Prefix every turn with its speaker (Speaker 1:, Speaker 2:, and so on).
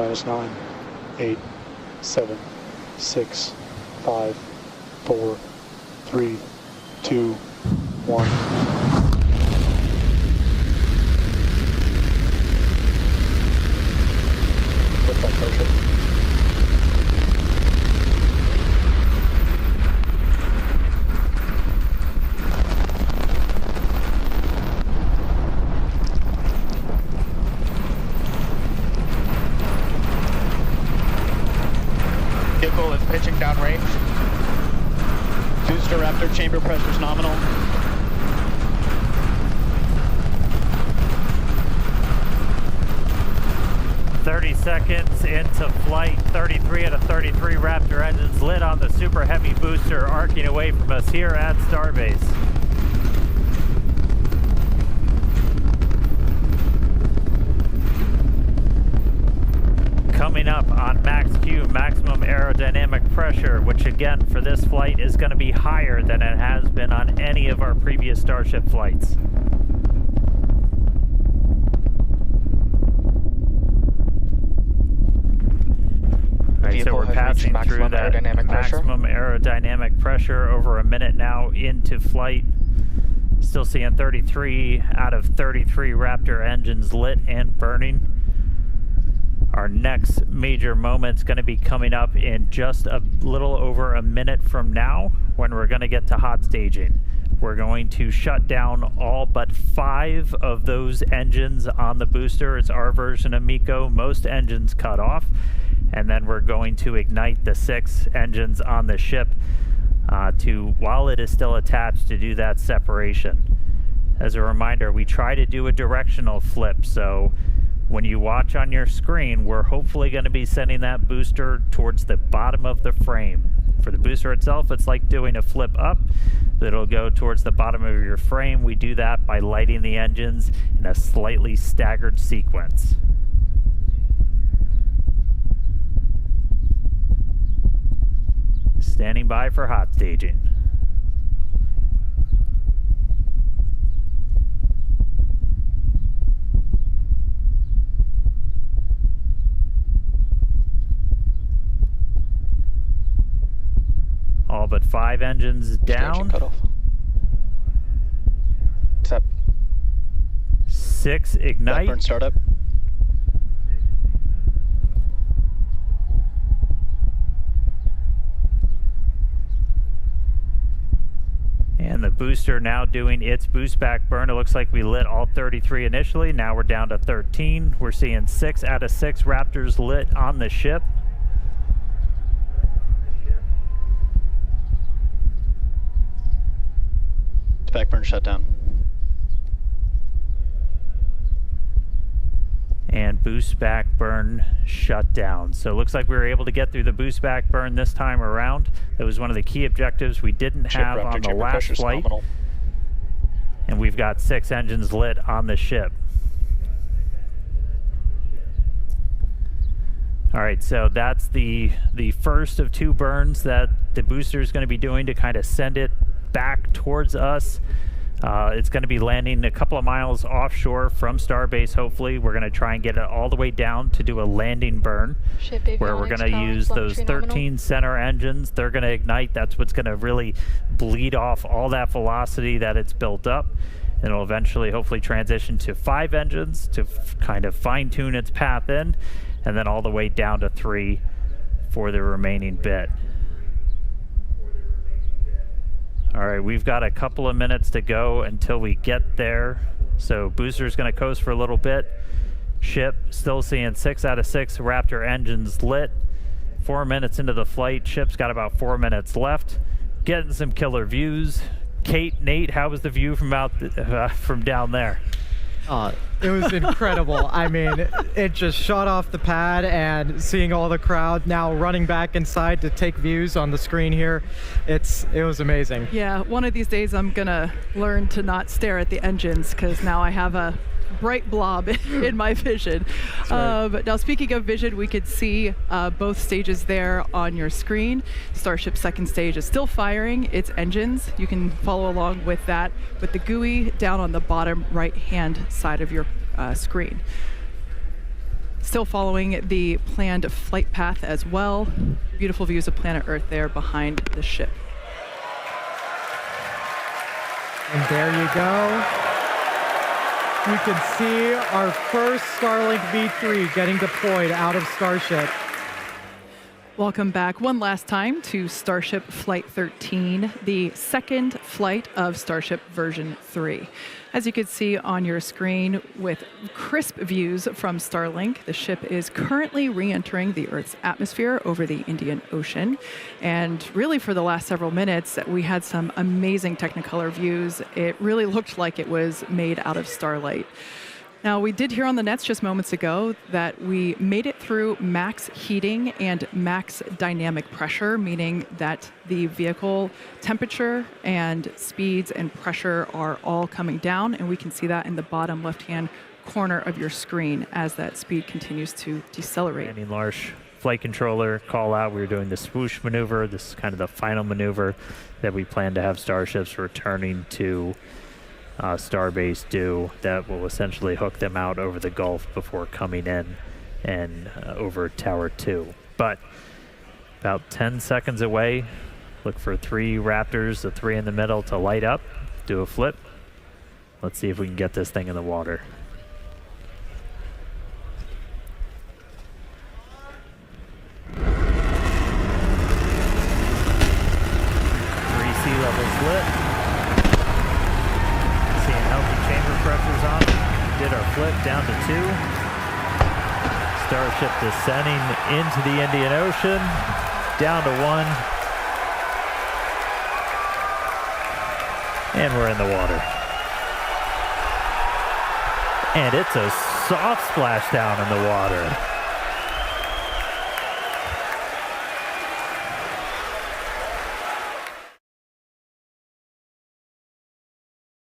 Speaker 1: minus 9, 8, 7, 6, 5, 4, 3, 2, 1. Lift off pressure.
Speaker 2: Vehicle is pitching downrange. Booster Raptor chamber pressure is nominal.
Speaker 3: Seconds into flight, 33 out of 33 Raptor engines lit on the Super Heavy booster, arcing away from us here at Starbase. Coming up on max Q, maximum aerodynamic pressure, which again for this flight is going to be higher than it has been on any of our previous Starship flights. Right, so we're passing through that maximum aerodynamic pressure, over a minute now into flight. Still seeing 33 out of 33 Raptor engines lit and burning. Our next major moment's going to be coming up in just a little over a minute from now, when we're going to get to hot staging. We're going to shut down all but 5 of those engines on the booster. It's our version of MECO. Most engines cut off. And then we're going to ignite the 6 engines on the ship while it is still attached, to do that separation. As a reminder, we try to do a directional flip, so when you watch on your screen, we're hopefully going to be sending that booster towards the bottom of the frame. For the booster itself, it's like doing a flip up. It'll go towards the bottom of your frame. We do that by lighting the engines in a slightly staggered sequence. Standing by for hot staging. All but 5 engines down.
Speaker 2: Cutoff. Tap.
Speaker 3: 6 ignite.
Speaker 2: Burn startup.
Speaker 3: And the booster now doing its boost back burn. It looks like we lit all 33 initially. Now we're down to 13. We're seeing 6 out of 6 Raptors lit on the ship.
Speaker 2: Back burn shut down.
Speaker 3: And boost back burn shut down. So it looks like we were able to get through the boost back burn this time around. That was one of the key objectives we didn't have on the last flight. And we've got 6 engines lit on the ship. All right, so that's the first of 2 burns that the booster is going to be doing to kind of send it back towards us. It's going to be landing a couple of miles offshore from Starbase, hopefully. We're going to try and get it all the way down to do a landing burn, where we're going to use those 13 center engines. They're going to ignite. That's what's going to really bleed off all that velocity that it's built up. And it'll eventually, hopefully, transition to 5 engines to kind of fine-tune its path in, and then all the way down to 3 for the remaining bit. All right, we've got a couple of minutes to go until we get there. So booster's going to coast for a little bit. Ship still seeing 6 out of 6 Raptor engines lit. 4 minutes into the flight. Ship's got about 4 minutes left. Getting some killer views. Kate, Nate, how was the view from down there?
Speaker 4: It was incredible. I mean, it just shot off the pad, and seeing all the crowd now running back inside to take views on the screen here, it was amazing.
Speaker 5: Yeah, one of these days I'm gonna learn to not stare at the engines, because now I have a bright blob in my vision.
Speaker 4: Right.
Speaker 5: But now, speaking of vision, we could see both stages there on your screen. Starship's second stage is still firing its engines. You can follow along with that with the GUI down on the bottom right-hand side of your screen. Still following the planned flight path as well. Beautiful views of planet Earth there behind the ship.
Speaker 4: And there you go. You can see our first Starlink V3 getting deployed out of Starship.
Speaker 5: Welcome back one last time to Starship Flight 13, the second flight of Starship version 3. As you can see on your screen with crisp views from Starlink, the ship is currently re-entering the Earth's atmosphere over the Indian Ocean. And really for the last several minutes, we had some amazing Technicolor views. It really looked like it was made out of starlight. Now, we did hear on the nets just moments ago that we made it through max heating and max dynamic pressure, meaning that the vehicle temperature and speeds and pressure are all coming down, and we can see that in the bottom left-hand corner of your screen as that speed continues to decelerate.
Speaker 3: Landing Larsh flight controller call out. We were doing the swoosh maneuver. This is kind of the final maneuver that we plan to have starships returning to Starbase do, that will essentially hook them out over the Gulf before coming in and over Tower 2. But about 10 seconds away, look for 3 Raptors, the 3 in the middle, to light up, do a flip. Let's see if we can get this thing in the water. 3 sea levels lit. Seeing healthy chamber pressures on. Did our flip down to 2. Starship descending into the Indian Ocean. Down to 1. And we're in the water. And it's a soft splashdown in the water.